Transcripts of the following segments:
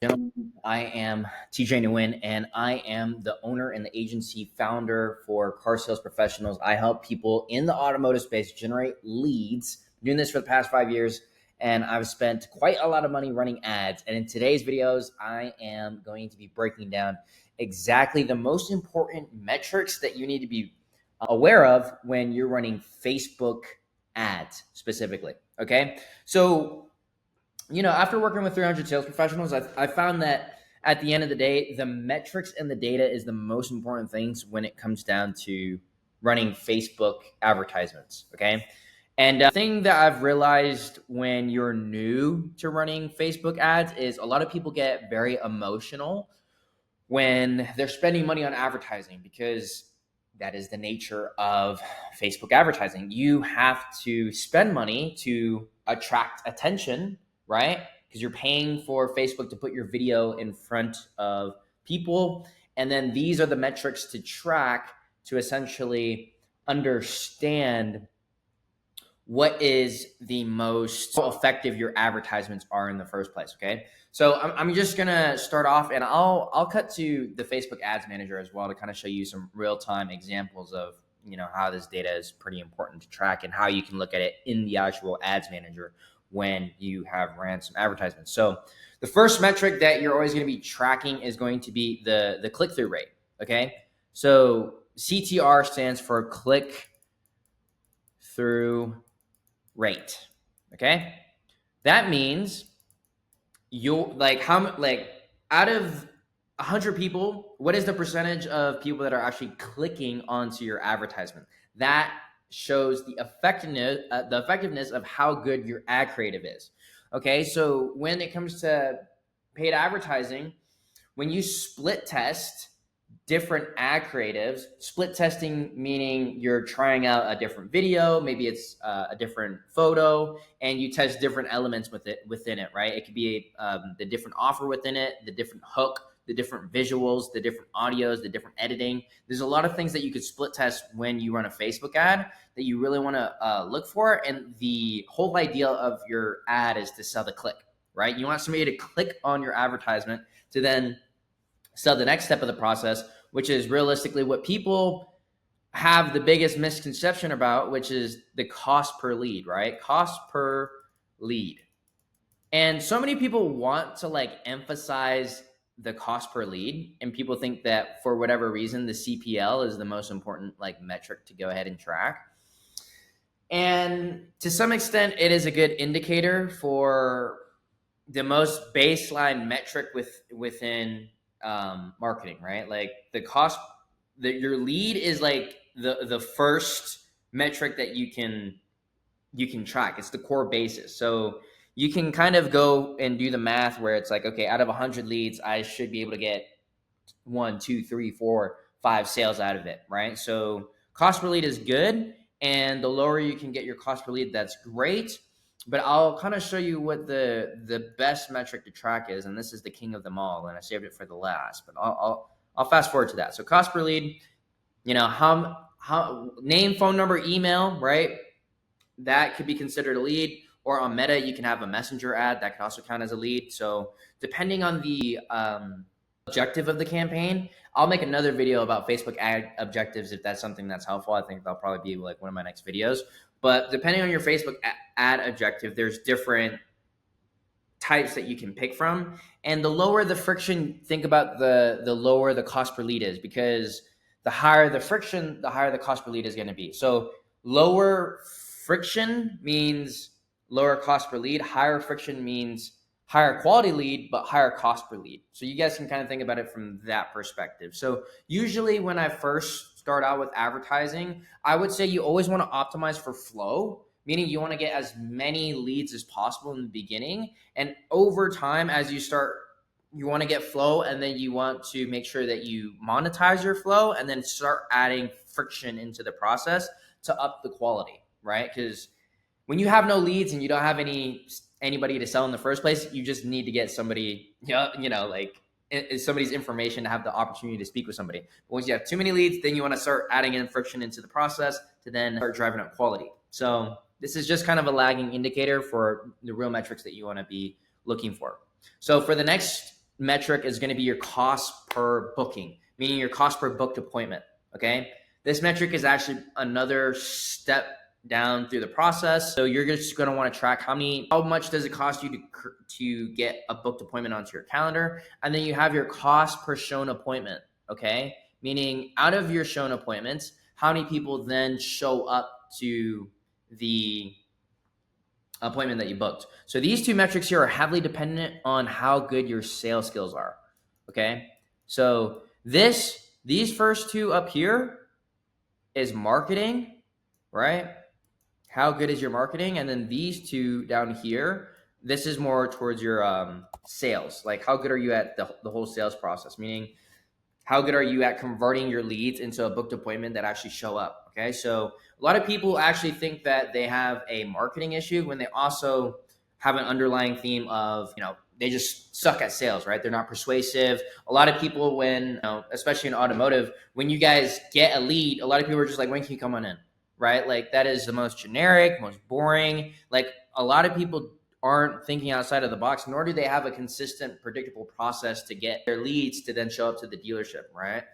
Gentlemen, I am TJ Nguyen, and I am the owner and the agency founder for Car Sales Professionals. I help people in the automotive space generate leads. I'm doing this for the past 5 years, and I've spent quite a lot of money running ads. And in today's videos, I am going to be breaking down exactly the most important metrics that you need to be aware of when you're running Facebook ads specifically. Okay, so after working with 300 sales professionals, I found that at the end of the day, the metrics and the data is the most important things when it comes down to running Facebook advertisements. Okay. And the thing that I've realized when you're new to running Facebook ads is a lot of people get very emotional when they're spending money on advertising because that is the nature of Facebook advertising. You have to spend money to attract attention, right? Because you're paying for Facebook to put your video in front of people. And then these are the metrics to track to essentially understand what is the most effective your advertisements are in the first place. Okay, so I'm just gonna start off, and I'll cut to the Facebook Ads Manager as well to kind of show you some real time examples of how this data is pretty important to track and how you can look at it in the actual Ads Manager when you have ran some advertisements. So the first metric that you're always going to be tracking is going to be the click through rate. Okay, so CTR stands for click through rate. Okay, that means you out of 100 people, what is the percentage of people that are actually clicking onto your advertisement? That shows the effectiveness of how good your ad creative is. Okay, so when it comes to paid advertising, when you split test different ad creatives, split testing meaning you're trying out a different video, maybe it's a different photo, and you test different elements within it, right? It could be the different offer within it, the different hook, the different visuals, the different audios, the different editing. There's a lot of things that you could split test when you run a Facebook ad that you really want to look for. And the whole idea of your ad is to sell the click, right? You want somebody to click on your advertisement to then sell the next step of the process, which is realistically what people have the biggest misconception about, which is the cost per lead, right? Cost per lead. And so many people want to emphasize the cost per lead, and people think that for whatever reason, the CPL is the most important metric to go ahead and track. And to some extent, it is a good indicator for the most baseline metric within marketing, right? Like the cost that your lead is like the first metric that you can track. It's the core basis. So you can kind of go and do the math where it's like, okay, out of 100 leads, I should be able to get 1, 2, 3, 4, 5 sales out of it, right? So cost per lead is good, and the lower you can get your cost per lead, that's great. But I'll kind of show you what the best metric to track is, and this is the king of them all, and I saved it for the last. But I'll fast forward to that. So cost per lead, how name, phone number, email, right? That could be considered a lead. Or on Meta, you can have a messenger ad that can also count as a lead. So depending on the objective of the campaign, I'll make another video about Facebook ad objectives if that's something that's helpful. I think that'll probably be like one of my next videos. But depending on your Facebook ad objective, there's different types that you can pick from. And the lower the friction, think about the lower the cost per lead is, because the higher the friction, the higher the cost per lead is going to be. So lower friction means lower cost per lead. Higher friction means higher quality lead, but higher cost per lead. So you guys can kind of think about it from that perspective. So usually when I first start out with advertising, I would say you always want to optimize for flow, meaning you want to get as many leads as possible in the beginning. And over time, as you start, you want to get flow, and then you want to make sure that you monetize your flow and then start adding friction into the process to up the quality, right? Because when you have no leads and you don't have anybody to sell in the first place, you just need to get somebody, somebody's information to have the opportunity to speak with somebody. But once you have too many leads, then you want to start adding in friction into the process to then start driving up quality. So this is just kind of a lagging indicator for the real metrics that you want to be looking for. So for the next metric is going to be your cost per booking, meaning your cost per booked appointment. Okay. This metric is actually another step down through the process. So you're just going to want to track how much does it cost you to get a booked appointment onto your calendar. And then you have your cost per shown appointment. Okay. Meaning out of your shown appointments, how many people then show up to the appointment that you booked. So these two metrics here are heavily dependent on how good your sales skills are. Okay. So these first two up here is marketing, right? How good is your marketing? And then these two down here, this is more towards your sales. Like how good are you at the whole sales process? Meaning how good are you at converting your leads into a booked appointment that actually show up? Okay. So a lot of people actually think that they have a marketing issue when they also have an underlying theme of, they just suck at sales, right? They're not persuasive. A lot of people when, especially in automotive, when you guys get a lead, a lot of people are just like, when can you come on in? Right? Like that is the most generic, most boring. Like a lot of people aren't thinking outside of the box, nor do they have a consistent, predictable process to get their leads to then show up to the dealership, right?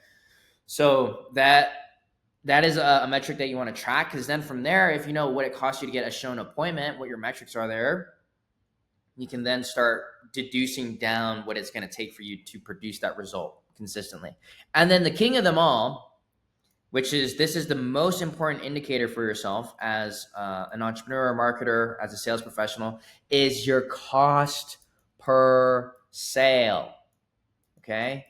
So that is a metric that you want to track, because then from there, if you know what it costs you to get a shown appointment, what your metrics are there, you can then start deducing down what it's going to take for you to produce that result consistently. And then the king of them all, this is the most important indicator for yourself as an entrepreneur, marketer, as a sales professional, is your cost per sale. Okay.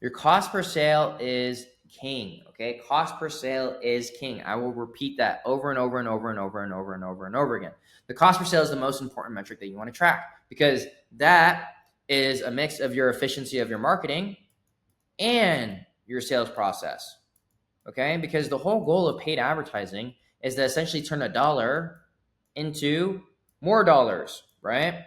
Your cost per sale is king. Okay. Cost per sale is king. I will repeat that over and over and over and over and over and over and over again. The cost per sale is the most important metric that you want to track, because that is a mix of your efficiency of your marketing and your sales process. Okay. Because the whole goal of paid advertising is to essentially turn $1 into more dollars, right?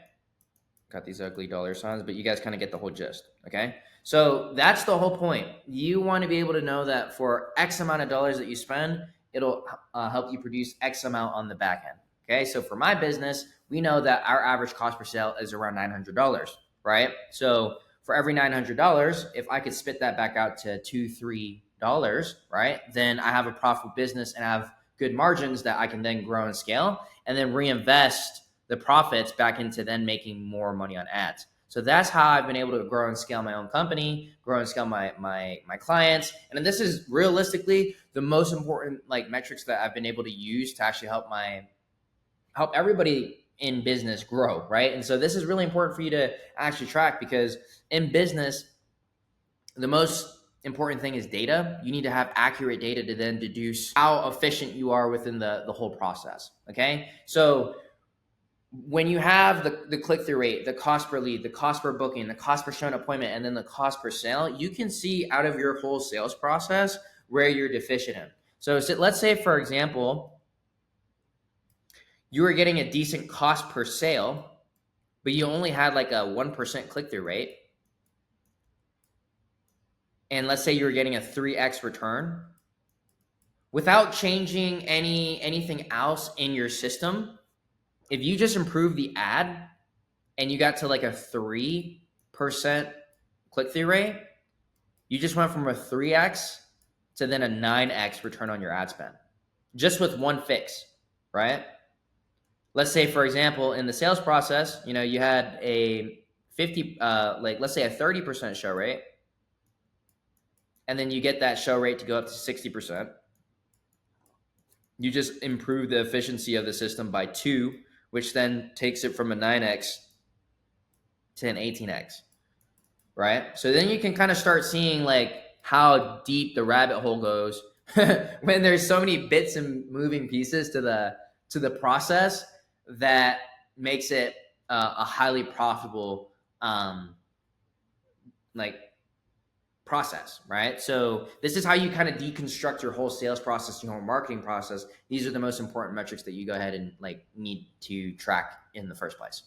Got these ugly dollar signs, but you guys kind of get the whole gist. Okay. So that's the whole point. You want to be able to know that for X amount of dollars that you spend, it'll help you produce X amount on the back end. Okay. So for my business, we know that our average cost per sale is around $900, right? So for every $900, if I could spit that back out to $2-3, right, then I have a profitable business and I have good margins that I can then grow and scale and then reinvest the profits back into then making more money on ads. So that's how I've been able to grow and scale my own company, grow and scale my clients. And then this is realistically the most important metrics that I've been able to use to actually help everybody in business grow, right? And so this is really important for you to actually track, because in business, the most important thing is data. You need to have accurate data to then deduce how efficient you are within the whole process. Okay. So when you have the click-through rate, the cost per lead, the cost per booking, the cost per shown appointment, and then the cost per sale, you can see out of your whole sales process where you're deficient in. So let's say, for example, you were getting a decent cost per sale, but you only had like a 1% click-through rate. And let's say you were getting a 3x return without changing anything else in your system. If you just improve the ad and you got to like a 3% click-through rate, you just went from a 3x to then a 9x return on your ad spend, just with one fix, right? Let's say, for example, in the sales process, you had a 50, let's say a 30% show rate, and then you get that show rate to go up to 60%. You just improve the efficiency of the system by 2, which then takes it from a 9x to an 18x, right? So then you can kind of start seeing how deep the rabbit hole goes when there's so many bits and moving pieces to the process that makes it a highly profitable process, right? So this is how you kind of deconstruct your whole sales process, your whole marketing process. These are the most important metrics that you go ahead and need to track in the first place.